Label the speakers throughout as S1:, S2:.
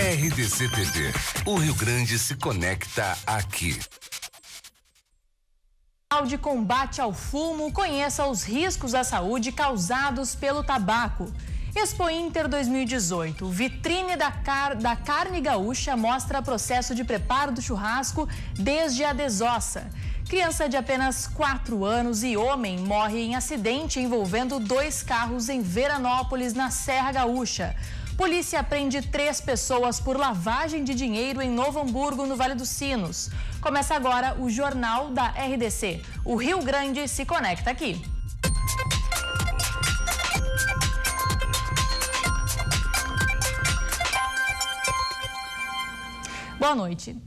S1: RDC TV. O Rio Grande se conecta aqui.
S2: De combate ao fumo, conheça os riscos à saúde causados pelo tabaco. Expo Inter 2018, vitrine da carne gaúcha, mostra processo de preparo do churrasco desde a desossa. Criança de apenas 4 anos e homem morre em acidente envolvendo 2 carros em Veranópolis, na Serra Gaúcha. Polícia prende 3 pessoas por lavagem de dinheiro em Novo Hamburgo, no Vale dos Sinos. Começa agora o Jornal da RDC. O Rio Grande se conecta aqui. Boa noite.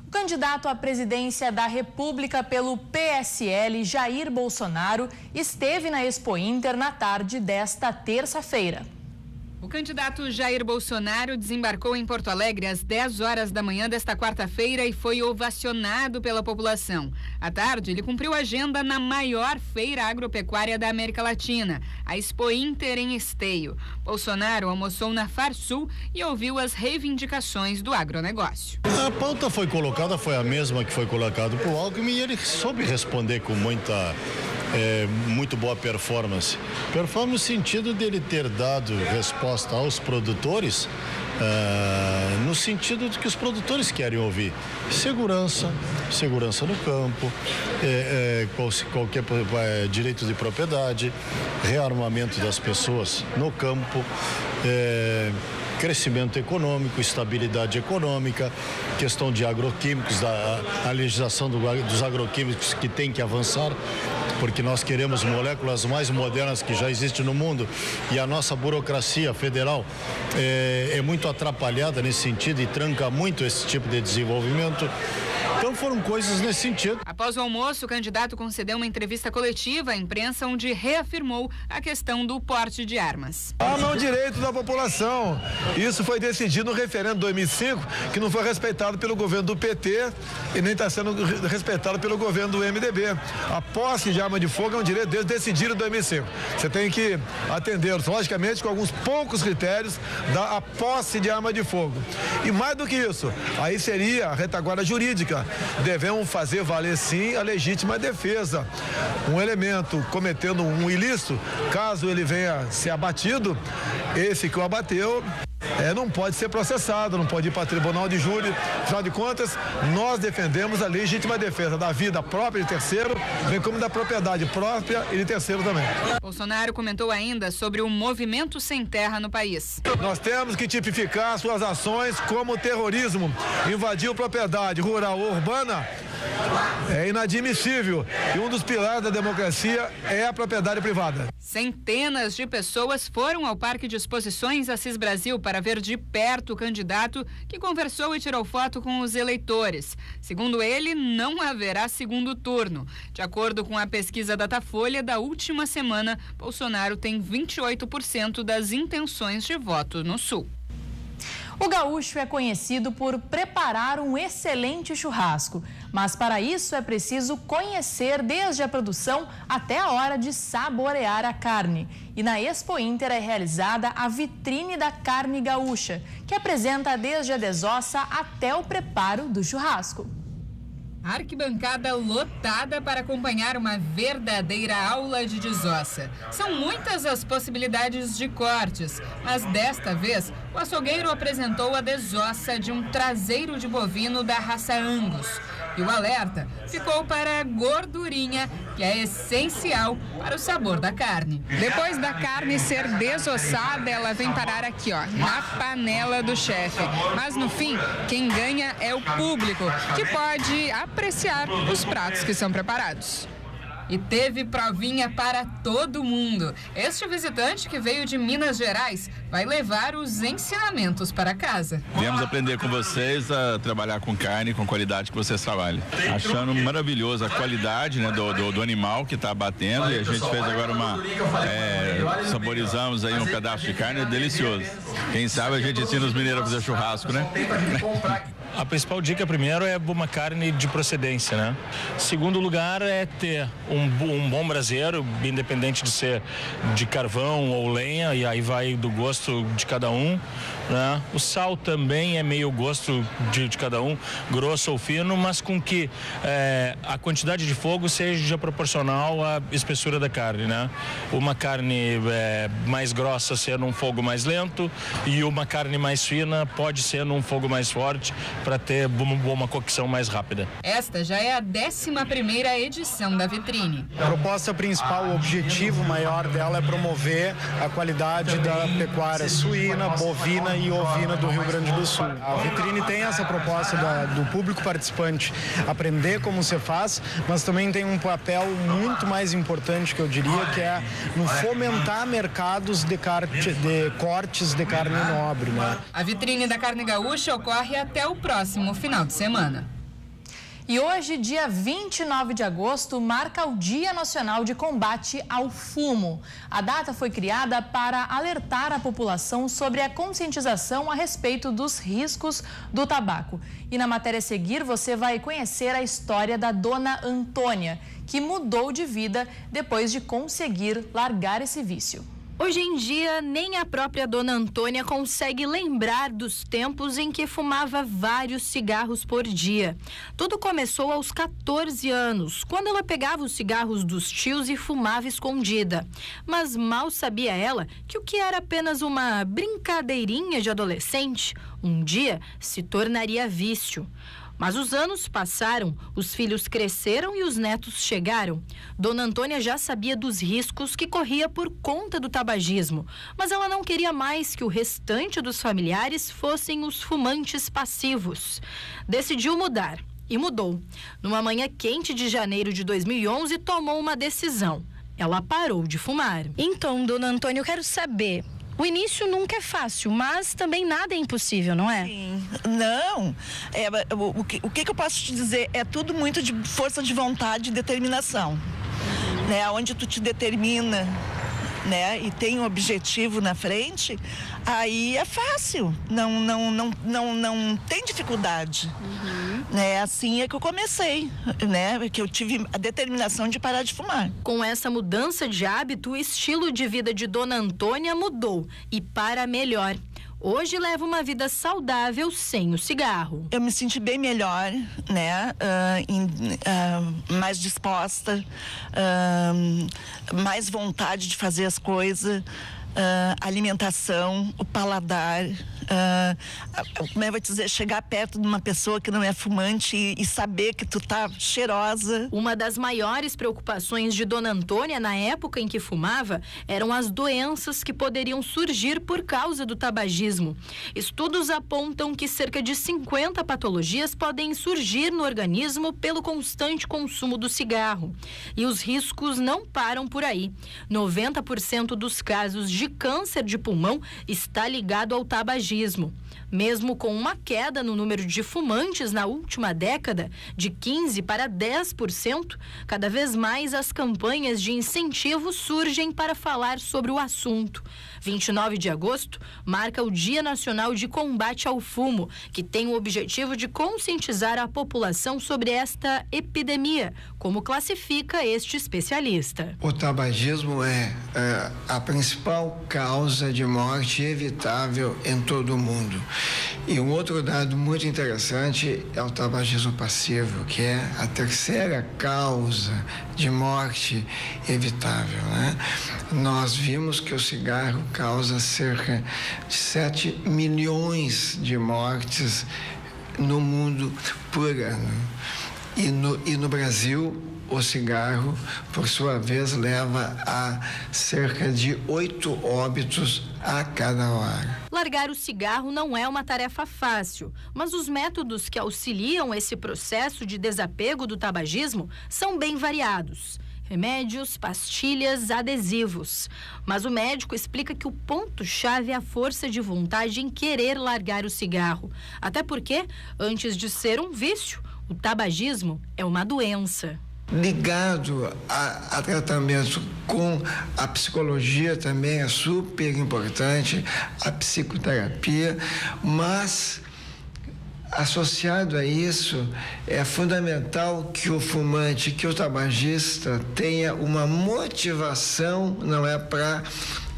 S2: O candidato à presidência da República pelo PSL, Jair Bolsonaro, esteve na Expo Inter na tarde desta terça-feira.
S3: O candidato Jair Bolsonaro desembarcou em Porto Alegre às 10 horas da manhã desta quarta-feira e foi ovacionado pela população. À tarde, ele cumpriu agenda na maior feira agropecuária da América Latina, a Expo Inter em Esteio. Bolsonaro almoçou na Farsul e ouviu as reivindicações do agronegócio.
S4: A pauta foi colocada, foi a mesma que foi colocada por Alckmin, e ele soube responder com muito boa performance. Performance no sentido dele ter dado resposta aos produtores, no sentido de que os produtores querem ouvir. Segurança no campo, qualquer direito de propriedade, rearmamento das pessoas no campo, crescimento econômico, estabilidade econômica, questão de agroquímicos, a legislação dos agroquímicos que tem que avançar, porque nós queremos moléculas mais modernas que já existem no mundo, e a nossa burocracia federal é muito atrapalhada nesse sentido e tranca muito esse tipo de desenvolvimento. Então foram coisas nesse sentido.
S3: Após o almoço, o candidato concedeu uma entrevista coletiva à imprensa onde reafirmou a questão do porte de armas.
S5: Arma é um direito da população. Isso foi decidido no referendo de 2005, que não foi respeitado pelo governo do PT e nem está sendo respeitado pelo governo do MDB. A posse de arma de fogo é um direito deles decidido em 2005. Você tem que atendê-los, logicamente, com alguns poucos critérios da posse de arma de fogo. E mais do que isso, aí seria a retaguarda jurídica. Devemos fazer valer, sim, a legítima defesa. Um elemento cometendo um ilícito, caso ele venha ser abatido, esse que o abateu não pode ser processado, não pode ir para tribunal de júri. Afinal de contas, nós defendemos a legítima defesa da vida própria de terceiro, bem como da propriedade própria e de terceiro também.
S3: Bolsonaro comentou ainda sobre o movimento sem terra no país.
S5: Nós temos que tipificar suas ações como terrorismo. Invadir propriedade rural ou urbana é inadmissível, e um dos pilares da democracia é a propriedade privada.
S3: Centenas de pessoas foram ao Parque de Exposições Assis Brasil para ver de perto o candidato, que conversou e tirou foto com os eleitores. Segundo ele, não haverá segundo turno. De acordo com a pesquisa Datafolha da última semana, Bolsonaro tem 28% das intenções de voto no Sul.
S2: O gaúcho é conhecido por preparar um excelente churrasco, mas para isso é preciso conhecer desde a produção até a hora de saborear a carne. E na Expo Inter é realizada a vitrine da carne gaúcha, que apresenta desde a desossa até o preparo do churrasco.
S3: Arquibancada lotada para acompanhar uma verdadeira aula de desossa. São muitas as possibilidades de cortes, mas desta vez o açougueiro apresentou a desossa de um traseiro de bovino da raça Angus. E o alerta ficou para a gordurinha, que é essencial para o sabor da carne. Depois da carne ser desossada, ela vem parar aqui, ó, na panela do chefe. Mas no fim, quem ganha é o público, que pode apreciar os pratos que são preparados. E teve provinha para todo mundo. Este visitante, que veio de Minas Gerais, vai levar os ensinamentos para casa.
S6: Viemos aprender com vocês a trabalhar com carne, com qualidade que vocês trabalham. Achando maravilhoso a qualidade, né, do animal que está abatendo, e a gente fez agora saborizamos aí um pedaço de carne delicioso. Quem sabe a gente ensina os mineiros a fazer churrasco, né?
S7: A principal dica, primeiro, é uma carne de procedência, né? Segundo lugar, é ter um bom braseiro, independente de ser de carvão ou lenha, e aí vai do gosto de cada um, né? O sal também é meio gosto de cada um, grosso ou fino, mas com que a quantidade de fogo seja proporcional à espessura da carne, né? Uma carne mais grossa ser num fogo mais lento e uma carne mais fina pode ser num fogo mais forte, para ter uma cocção mais rápida.
S3: Esta já é a 11ª edição da vitrine.
S8: A proposta principal, o objetivo maior dela é promover a qualidade da pecuária suína, bovina e ovina do Rio Grande do Sul. A vitrine tem essa proposta do público participante aprender como se faz, mas também tem um papel muito mais importante, que eu diria, que é no fomentar mercados de cortes de carne nobre, né?
S3: A vitrine da carne gaúcha ocorre até o próximo final de semana.
S2: E hoje, dia 29 de agosto, marca o Dia Nacional de Combate ao Fumo. A data foi criada para alertar a população sobre a conscientização a respeito dos riscos do tabaco. E na matéria a seguir, você vai conhecer a história da dona Antônia, que mudou de vida depois de conseguir largar esse vício.
S9: Hoje em dia, nem a própria dona Antônia consegue lembrar dos tempos em que fumava vários cigarros por dia. Tudo começou aos 14 anos, quando ela pegava os cigarros dos tios e fumava escondida. Mas mal sabia ela que o que era apenas uma brincadeirinha de adolescente, um dia se tornaria vício. Mas os anos passaram, os filhos cresceram e os netos chegaram. Dona Antônia já sabia dos riscos que corria por conta do tabagismo, mas ela não queria mais que o restante dos familiares fossem os fumantes passivos. Decidiu mudar e mudou. Numa manhã quente de janeiro de 2011, tomou uma decisão. Ela parou de fumar.
S10: Então, dona Antônia, eu quero saber... O início nunca é fácil, mas também nada é impossível, não é?
S11: Sim, não. O que eu posso te dizer? É tudo muito de força de vontade e determinação, né? Onde tu te determina, né? E tem um objetivo na frente, aí é fácil. Não tem dificuldade. Né? Assim é que eu comecei, né? Que eu tive a determinação de parar de fumar.
S9: Com essa mudança de hábito, o estilo de vida de dona Antônia mudou e para melhor. Hoje leva uma vida saudável sem o cigarro.
S11: Eu me senti bem melhor, né? Mais disposta, mais vontade de fazer as coisas, alimentação, o paladar. Como eu vou dizer, chegar perto de uma pessoa que não é fumante e saber que tu tá cheirosa.
S9: Uma das maiores preocupações de dona Antônia na época em que fumava eram as doenças que poderiam surgir por causa do tabagismo. Estudos apontam que cerca de 50 patologias podem surgir no organismo pelo constante consumo do cigarro. E os riscos não param por aí. 90% dos casos de câncer de pulmão está ligado ao tabagismo. Mesmo com uma queda no número de fumantes na última década, de 15% para 10%, cada vez mais as campanhas de incentivo surgem para falar sobre o assunto. 29 de agosto marca o Dia Nacional de Combate ao Fumo, que tem o objetivo de conscientizar a população sobre esta epidemia, como classifica este especialista.
S12: O tabagismo é a principal causa de morte evitável em todo o mundo. E um outro dado muito interessante é o tabagismo passivo, que é a terceira causa de morte evitável, né? Nós vimos que o cigarro causa cerca de 7 milhões de mortes no mundo por ano. E no Brasil, o cigarro, por sua vez, leva a cerca de 8 óbitos a cada hora.
S9: Largar o cigarro não é uma tarefa fácil, mas os métodos que auxiliam esse processo de desapego do tabagismo são bem variados. Remédios, pastilhas, adesivos. Mas o médico explica que o ponto-chave é a força de vontade em querer largar o cigarro. Até porque, antes de ser um vício, o tabagismo é uma doença.
S12: Ligado a tratamento com a psicologia também é super importante, a psicoterapia, mas Associado a isso, é fundamental que o fumante, que o tabagista tenha uma motivação, não é para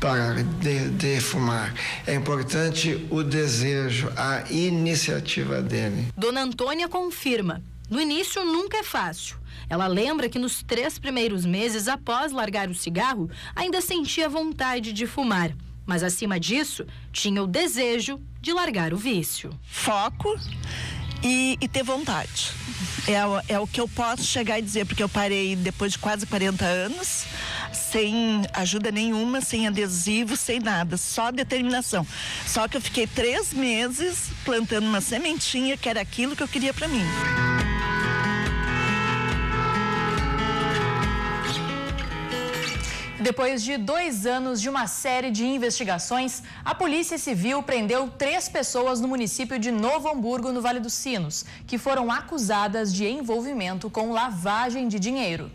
S12: parar de fumar. É importante o desejo, a iniciativa dele.
S9: Dona Antônia confirma, no início nunca é fácil. Ela lembra que nos 3 primeiros meses após largar o cigarro, ainda sentia vontade de fumar. Mas acima disso, tinha o desejo de largar o vício.
S11: Foco e ter vontade. É o que eu posso chegar e dizer, porque eu parei depois de quase 40 anos, sem ajuda nenhuma, sem adesivo, sem nada, só determinação. Só que eu fiquei 3 meses plantando uma sementinha que era aquilo que eu queria para mim.
S2: Depois de 2 anos de uma série de investigações, a Polícia Civil prendeu 3 pessoas no município de Novo Hamburgo, no Vale dos Sinos, que foram acusadas de envolvimento com lavagem de dinheiro.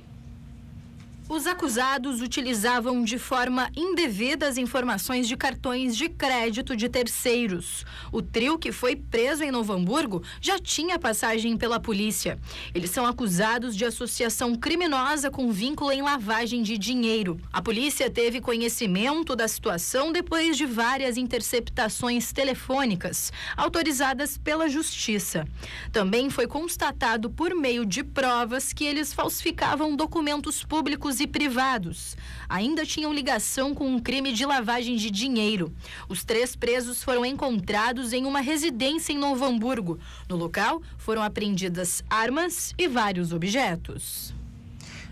S9: Os acusados utilizavam de forma indevida as informações de cartões de crédito de terceiros. O trio que foi preso em Novo Hamburgo já tinha passagem pela polícia. Eles são acusados de associação criminosa com vínculo em lavagem de dinheiro. A polícia teve conhecimento da situação depois de várias interceptações telefônicas, autorizadas pela Justiça. Também foi constatado por meio de provas que eles falsificavam documentos públicos e privados. Ainda tinham ligação com um crime de lavagem de dinheiro. Os 3 presos foram encontrados em uma residência em Novo Hamburgo. No local, foram apreendidas armas e vários objetos.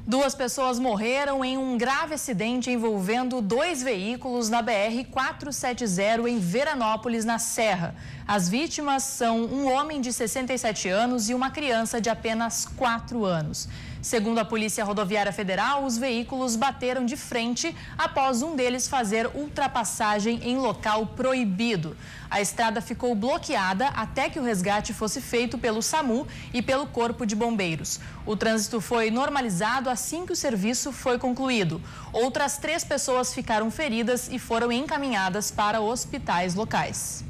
S2: 2 pessoas morreram em um grave acidente envolvendo 2 veículos na BR-470 em Veranópolis, na Serra. As vítimas são um homem de 67 anos e uma criança de apenas 4 anos. Segundo a Polícia Rodoviária Federal, os veículos bateram de frente após um deles fazer ultrapassagem em local proibido. A estrada ficou bloqueada até que o resgate fosse feito pelo SAMU e pelo Corpo de Bombeiros. O trânsito foi normalizado assim que o serviço foi concluído. Outras 3 pessoas ficaram feridas e foram encaminhadas para hospitais locais.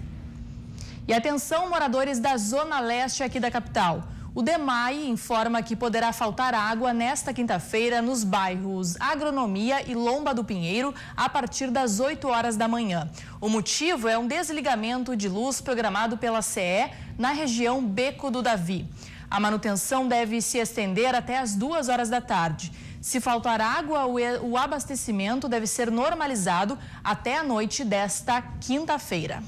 S2: E atenção, moradores da Zona Leste aqui da capital. O DEMAI informa que poderá faltar água nesta quinta-feira nos bairros Agronomia e Lomba do Pinheiro a partir das 8 horas da manhã. O motivo é um desligamento de luz programado pela CE na região Beco do Davi. A manutenção deve se estender até as 2 horas da tarde. Se faltar água, o abastecimento deve ser normalizado até a noite desta quinta-feira.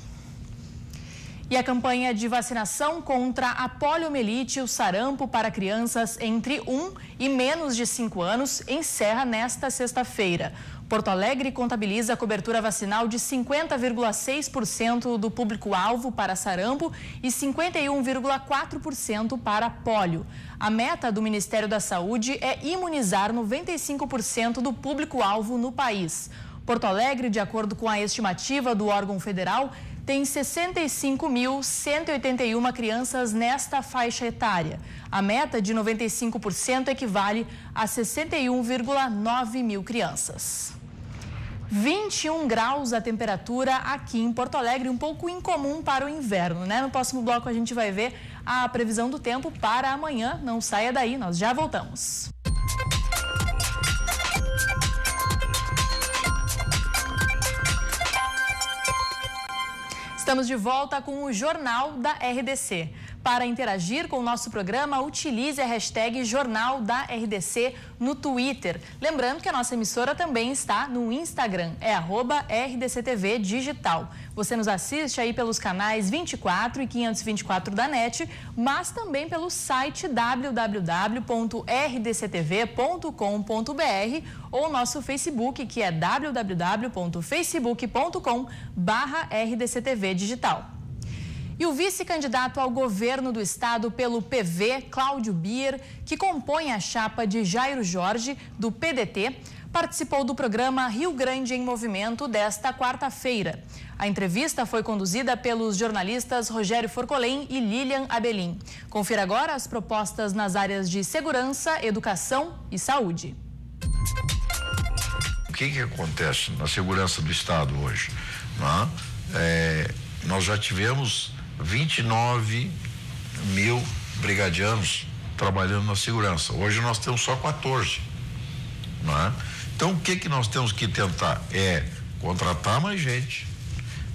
S2: E a campanha de vacinação contra a poliomielite e o sarampo para crianças entre 1 e menos de 5 anos encerra nesta sexta-feira. Porto Alegre contabiliza a cobertura vacinal de 50,6% do público-alvo para sarampo e 51,4% para pólio. A meta do Ministério da Saúde é imunizar 95% do público-alvo no país. Porto Alegre, de acordo com a estimativa do órgão federal, tem 65.181 crianças nesta faixa etária. A meta de 95% equivale a 61,9 mil crianças. 21 graus a temperatura aqui em Porto Alegre, um pouco incomum para o inverno, né? No próximo bloco a gente vai ver a previsão do tempo para amanhã. Não saia daí, nós já voltamos. Estamos de volta com o Jornal da RDC. Para interagir com o nosso programa, utilize a hashtag Jornal da RDC no Twitter. Lembrando que a nossa emissora também está no Instagram, é @RDCTV Digital. Você nos assiste aí pelos canais 24 e 524 da NET, mas também pelo site www.rdctv.com.br ou nosso Facebook, que é www.facebook.com/RDCTV Digital. E o vice-candidato ao governo do estado pelo PV, Cláudio Bier, que compõe a chapa de Jairo Jorge, do PDT, participou do programa Rio Grande em Movimento desta quarta-feira. A entrevista foi conduzida pelos jornalistas Rogério Forcolém e Lilian Abelin. Confira agora as propostas nas áreas de segurança, educação e saúde.
S13: O que acontece na segurança do estado hoje? Nós já tivemos 29 mil brigadianos trabalhando na segurança. Hoje nós temos só 14, não é? Então o que nós temos que tentar é contratar mais gente,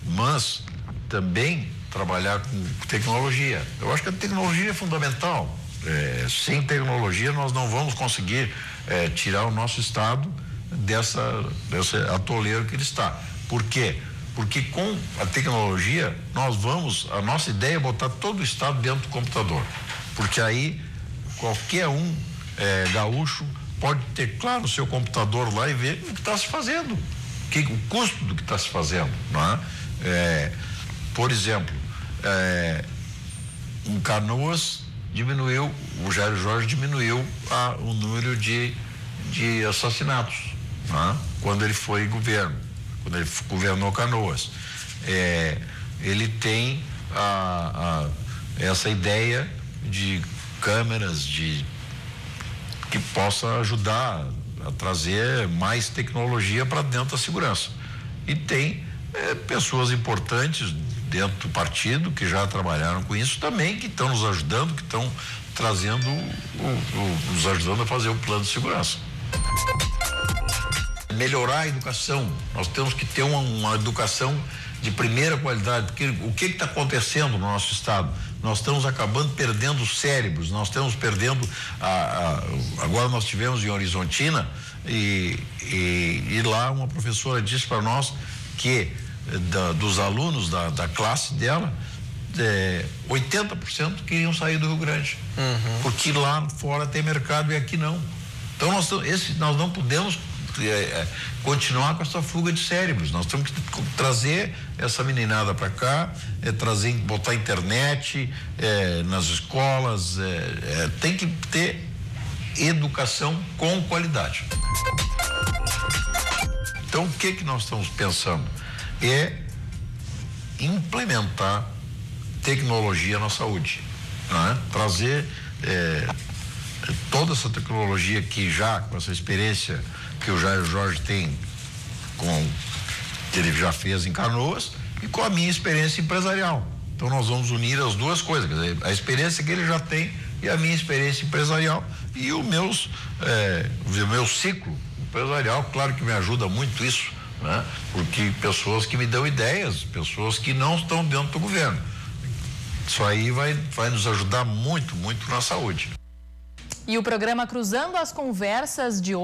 S13: mas também trabalhar com tecnologia. Eu acho que a tecnologia é fundamental. Sem tecnologia nós não vamos conseguir tirar o nosso estado desse atoleiro que ele está. Por quê? Porque com a tecnologia a nossa ideia é botar todo o estado dentro do computador, porque aí qualquer um gaúcho pode ter, claro, o seu computador lá e ver o que está se fazendo, o custo do que está se fazendo, não é? Por exemplo, em Canoas o Jair Jorge diminuiu o número de assassinatos, não é? Quando ele foi governo, quando ele governou Canoas. Ele tem essa ideia de câmeras que possa ajudar a trazer mais tecnologia para dentro da segurança. E tem pessoas importantes dentro do partido que já trabalharam com isso também, que estão nos ajudando, que estão trazendo, nos ajudando a fazer o plano de segurança. Melhorar a educação, nós temos que ter uma educação de primeira qualidade, porque o que está acontecendo no nosso estado? Nós estamos acabando perdendo cérebros, nós estamos perdendo agora nós tivemos em Horizontina e lá uma professora disse para nós que dos alunos da classe dela, 80% queriam sair do Rio Grande, porque lá fora tem mercado e aqui não. Então nós não podemos continuar com essa fuga de cérebros. Nós temos que trazer essa meninada para cá, botar internet nas escolas, tem que ter educação com qualidade. Então o que nós estamos pensando é implementar tecnologia na saúde, né? Trazer toda essa tecnologia que com essa experiência que o Jair Jorge tem, que ele já fez em Canoas, e com a minha experiência empresarial. Então nós vamos unir as duas coisas, quer dizer, a experiência que ele já tem e a minha experiência empresarial e o meu ciclo empresarial, claro que me ajuda muito isso, né? Porque pessoas que me dão ideias, pessoas que não estão dentro do governo. Isso aí vai nos ajudar muito, muito na saúde.
S2: E o programa Cruzando as Conversas de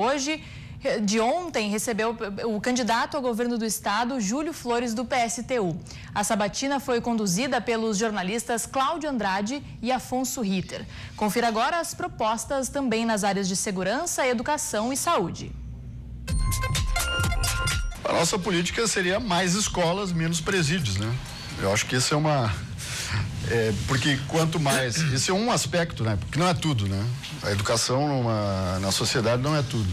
S2: ontem recebeu o candidato ao governo do estado, Júlio Flores, do PSTU. A sabatina foi conduzida pelos jornalistas Cláudio Andrade e Afonso Ritter. Confira agora as propostas também nas áreas de segurança, educação e saúde.
S8: A nossa política seria mais escolas, menos presídios, né? Eu acho que esse porque quanto mais, esse é um aspecto, né? Porque não é tudo, né? A educação na sociedade não é tudo.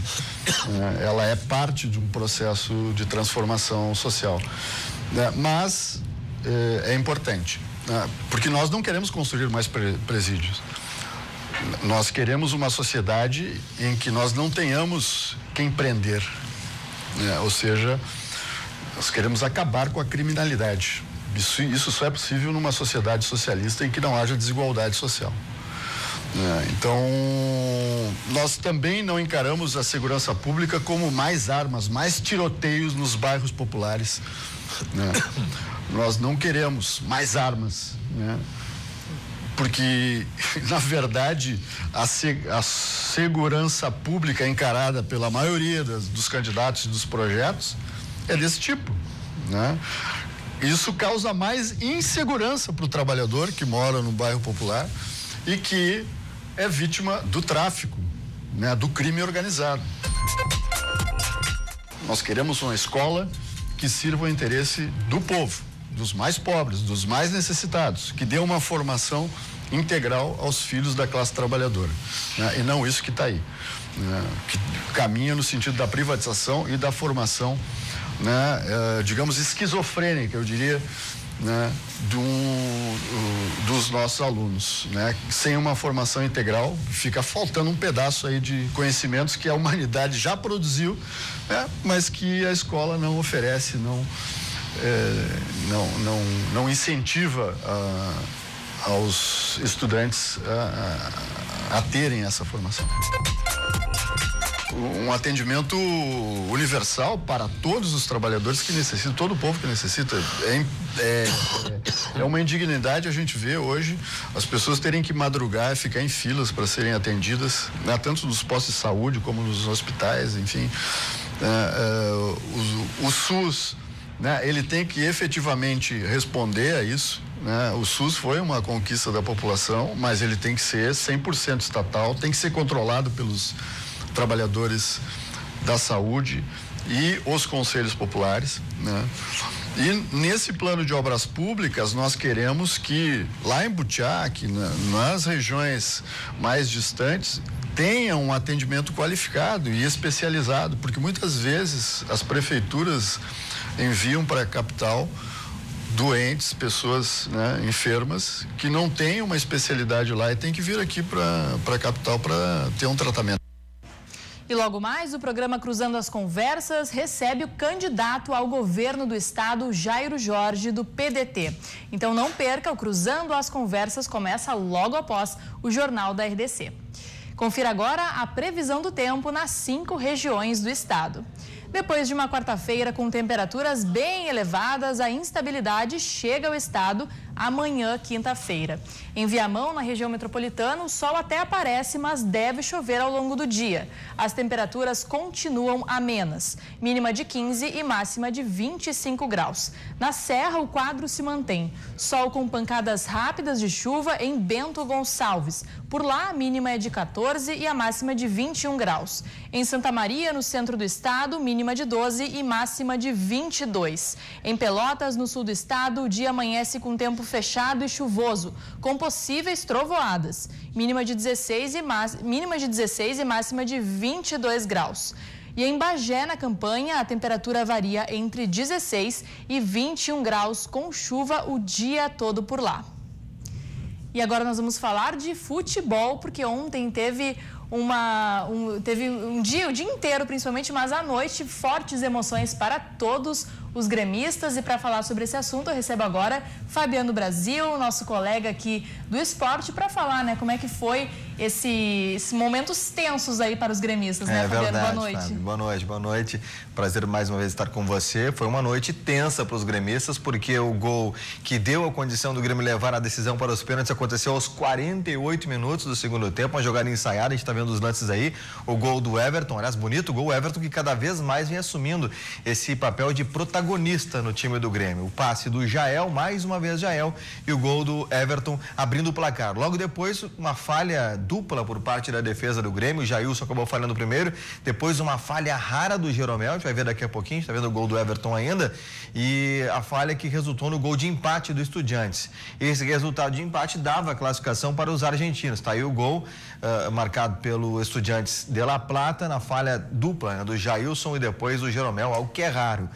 S8: Ela é parte de um processo de transformação social, né? Mas é importante, né? Porque nós não queremos construir mais presídios. Nós queremos uma sociedade em que nós não tenhamos quem prender, né? Ou seja, nós queremos acabar com a criminalidade. Isso só é possível numa sociedade socialista em que não haja desigualdade social. Então, nós também não encaramos a segurança pública como mais armas, mais tiroteios nos bairros populares, né? Nós não queremos mais armas, né? Porque, na verdade, a segurança pública encarada pela maioria dos candidatos e dos projetos é desse tipo, né? Isso causa mais insegurança para o trabalhador que mora no bairro popular e que é vítima do tráfico, né, do crime organizado. Nós queremos uma escola que sirva ao interesse do povo, dos mais pobres, dos mais necessitados, que dê uma formação integral aos filhos da classe trabalhadora, né, e não isso que está aí, né, que caminha no sentido da privatização e da formação, né, digamos, esquizofrênica, eu diria, né, dos nossos alunos, né, sem uma formação integral, fica faltando um pedaço aí de conhecimentos que a humanidade já produziu, né, mas que a escola não oferece, não incentiva
S14: aos estudantes a terem essa formação. Um atendimento universal para todos os trabalhadores que necessitam, todo o povo que necessita. É uma indignidade a gente ver hoje as pessoas terem que madrugar e ficar em filas para serem atendidas, né, tanto nos postos de saúde como nos hospitais, enfim. O SUS, né, ele tem que efetivamente responder a isso. Né? O SUS foi uma conquista da população, mas ele tem que ser 100% estatal, tem que ser controlado pelos trabalhadores da saúde e os conselhos populares, né? E nesse plano de obras públicas nós queremos que lá em Butiá, nas regiões mais distantes, tenha um atendimento qualificado e especializado, porque muitas vezes as prefeituras enviam para a capital doentes, pessoas, né, enfermas, que não têm uma especialidade lá e tem que vir aqui para a capital para ter um tratamento.
S2: E logo mais, o programa Cruzando as Conversas recebe o candidato ao governo do estado, Jairo Jorge, do PDT. Então não perca, o Cruzando as Conversas começa logo após o Jornal da RDC. Confira agora a previsão do tempo nas 5 regiões do estado. Depois de uma quarta-feira com temperaturas bem elevadas, a instabilidade chega ao estado amanhã, quinta-feira. Em Viamão, na região metropolitana, o sol até aparece, mas deve chover ao longo do dia. As temperaturas continuam amenas, mínima de 15 e máxima de 25 graus. Na Serra, o quadro se mantém. Sol com pancadas rápidas de chuva em Bento Gonçalves. Por lá, a mínima é de 14 e a máxima de 21 graus. Em Santa Maria, no centro do estado, mínima de 12 e máxima de 22. Em Pelotas, no sul do estado, o dia amanhece com tempo fechado e chuvoso, com possíveis trovoadas. Mínima de 16 e máxima de 22 graus. E em Bagé, na Campanha, a temperatura varia entre 16 e 21 graus, com chuva o dia todo por lá. E agora nós vamos falar de futebol, porque ontem teve o dia inteiro, principalmente, mas à noite, fortes emoções para todos os gremistas. E para falar sobre esse assunto, eu recebo agora Fabiano Brasil, nosso colega aqui do esporte, para falar, né, como é que foi esses momentos tensos aí para os gremistas, né, Fabiano?
S15: Verdade,
S2: boa noite.
S15: Fábio. Boa noite. Prazer mais uma vez estar com você. Foi uma noite tensa para os gremistas, porque o gol que deu a condição do Grêmio levar a decisão para os pênaltis aconteceu aos 48 minutos do segundo tempo, uma jogada ensaiada, a gente está vendo os lances aí, o gol do Everton, aliás, bonito gol, o Everton que cada vez mais vem assumindo esse papel de protagonista no time do Grêmio. O passe do Jael, mais uma vez Jael, e o gol do Everton abrindo o placar. Logo depois, uma falha dupla por parte da defesa do Grêmio, o Jailson acabou falhando primeiro, depois uma falha rara do Jeromel, a gente vai ver daqui a pouquinho, a gente está vendo o gol do Everton ainda, e a falha que resultou no gol de empate do Estudiantes. Esse resultado de empate dava a classificação para os argentinos. Está aí o gol marcado pelo Estudiantes de La Plata, na falha dupla, né, do Jailson e depois do Jeromel, algo que é raro.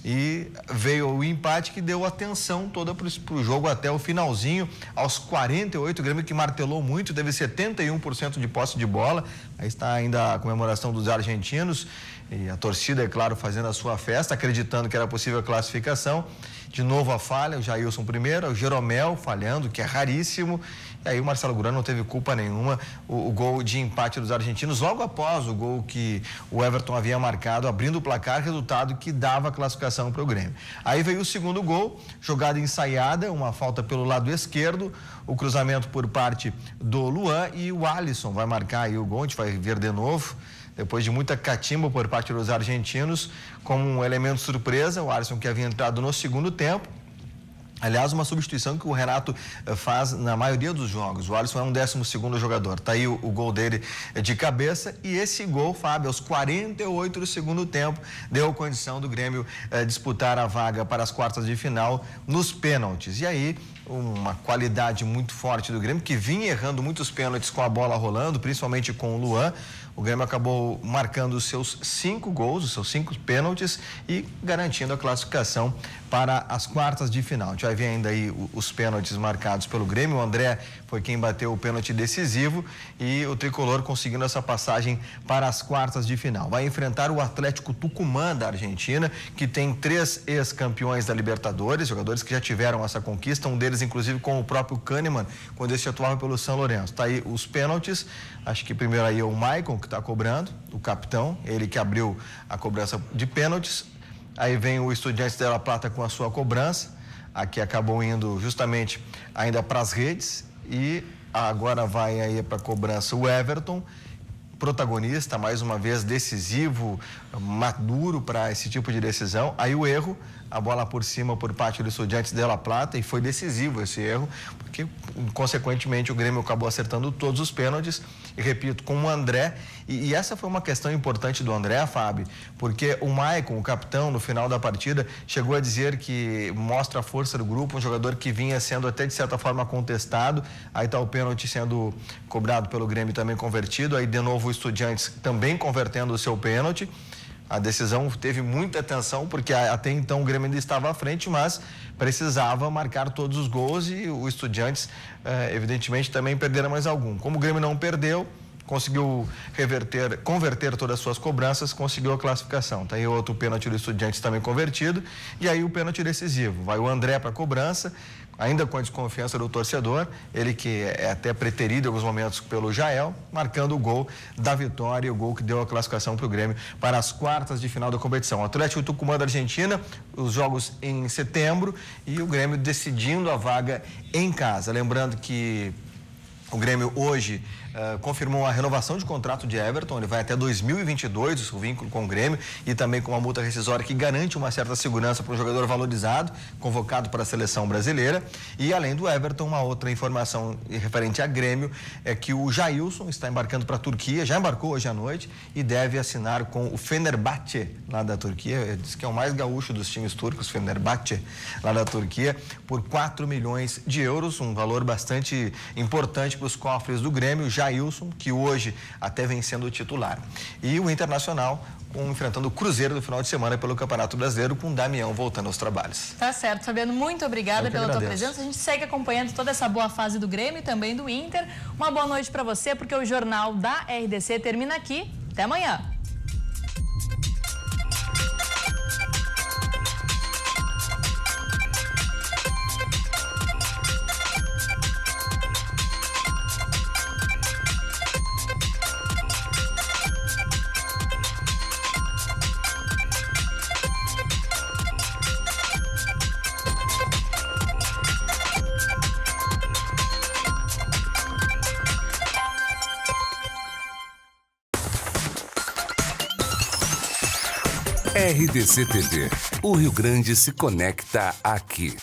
S15: E veio o empate que deu atenção toda para o jogo até o finalzinho, aos 48, o Grêmio que martelou muito, teve 71% de posse de bola. Aí está ainda a comemoração dos argentinos e a torcida, é claro, fazendo a sua festa, acreditando que era possível a classificação. De novo a falha, o Jailson primeiro, o Jeromel falhando, que é raríssimo. E aí o Marcelo Gurano não teve culpa nenhuma, o gol de empate dos argentinos, logo após o gol que o Everton havia marcado, abrindo o placar, resultado que dava a classificação para o Grêmio. Aí veio o segundo gol, jogada ensaiada, uma falta pelo lado esquerdo, o cruzamento por parte do Luan e o Alisson vai marcar aí o gol, a gente vai ver de novo. Depois de muita catimba por parte dos argentinos, como um elemento surpresa, o Alisson que havia entrado no segundo tempo. Aliás, uma substituição que o Renato faz na maioria dos jogos. O Alisson é um 12º jogador. Tá aí o gol dele de cabeça. E esse gol, Fábio, aos 48 do segundo tempo, deu condição do Grêmio disputar a vaga para as quartas de final nos pênaltis. E aí, uma qualidade muito forte do Grêmio, que vinha errando muitos pênaltis com a bola rolando, principalmente com o Luan. o Grêmio acabou marcando os seus 5 gols, os seus 5 pênaltis e garantindo a classificação para as quartas de final. A gente vai ver ainda aí os pênaltis marcados pelo Grêmio. O André foi quem bateu o pênalti decisivo e o tricolor conseguindo essa passagem para as quartas de final. Vai enfrentar o Atlético Tucumã da Argentina, que tem 3 ex-campeões da Libertadores, jogadores que já tiveram essa conquista, um deles inclusive com o próprio Kahneman, quando este atuava pelo São Lourenço. Tá aí os pênaltis, acho que primeiro aí é o Maicon que está cobrando, o capitão, ele que abriu a cobrança de pênaltis. Aí vem o Estudiantes de La Plata com a sua cobrança, aqui acabou indo justamente ainda para as redes e agora vai aí para a cobrança o Everton, protagonista, mais uma vez decisivo, maduro para esse tipo de decisão. Aí o erro, a bola por cima por parte do Estudiantes de La Plata e foi decisivo esse erro, porque consequentemente o Grêmio acabou acertando todos os pênaltis e repito, com o André, e essa foi uma questão importante do André, Fábio, porque o Maicon, o capitão, no final da partida, chegou a dizer que mostra a força do grupo, um jogador que vinha sendo até de certa forma contestado, aí está o pênalti sendo cobrado pelo Grêmio também convertido, aí de novo o Estudiantes também convertendo o seu pênalti. A decisão teve muita atenção, porque até então o Grêmio ainda estava à frente, mas precisava marcar todos os gols e o Estudiantes, evidentemente, também perderam mais algum. Como o Grêmio não perdeu, conseguiu converter todas as suas cobranças, conseguiu a classificação. Tá aí outro pênalti do Estudiantes também convertido, e aí o pênalti decisivo. Vai o André para a cobrança, ainda com a desconfiança do torcedor, ele que é até preterido em alguns momentos pelo Jael, marcando o gol da vitória, o gol que deu a classificação para o Grêmio para as quartas de final da competição. O Atlético Tucumã da Argentina, os jogos em setembro e o Grêmio decidindo a vaga em casa. Lembrando que o Grêmio hoje confirmou a renovação de contrato de Everton, ele vai até 2022, o vínculo com o Grêmio, e também com uma multa rescisória que garante uma certa segurança para um jogador valorizado, convocado para a seleção brasileira. E além do Everton, uma outra informação referente a Grêmio é que o Jailson está embarcando para a Turquia, já embarcou hoje à noite e deve assinar com o Fenerbahçe, lá da Turquia, diz que é o mais gaúcho dos times turcos, Fenerbahçe, lá da Turquia, por 4 milhões de euros, um valor bastante importante para os cofres do Grêmio. Jailson, que hoje até vem sendo o titular. E o Internacional enfrentando o Cruzeiro no final de semana pelo Campeonato Brasileiro, com o Damião voltando aos trabalhos.
S2: Tá certo, Fabiano, muito obrigada pela tua presença. A gente segue acompanhando toda essa boa fase do Grêmio e também do Inter. Uma boa noite para você, porque o Jornal da RDC termina aqui. Até amanhã.
S1: RDC TV. O Rio Grande se conecta aqui.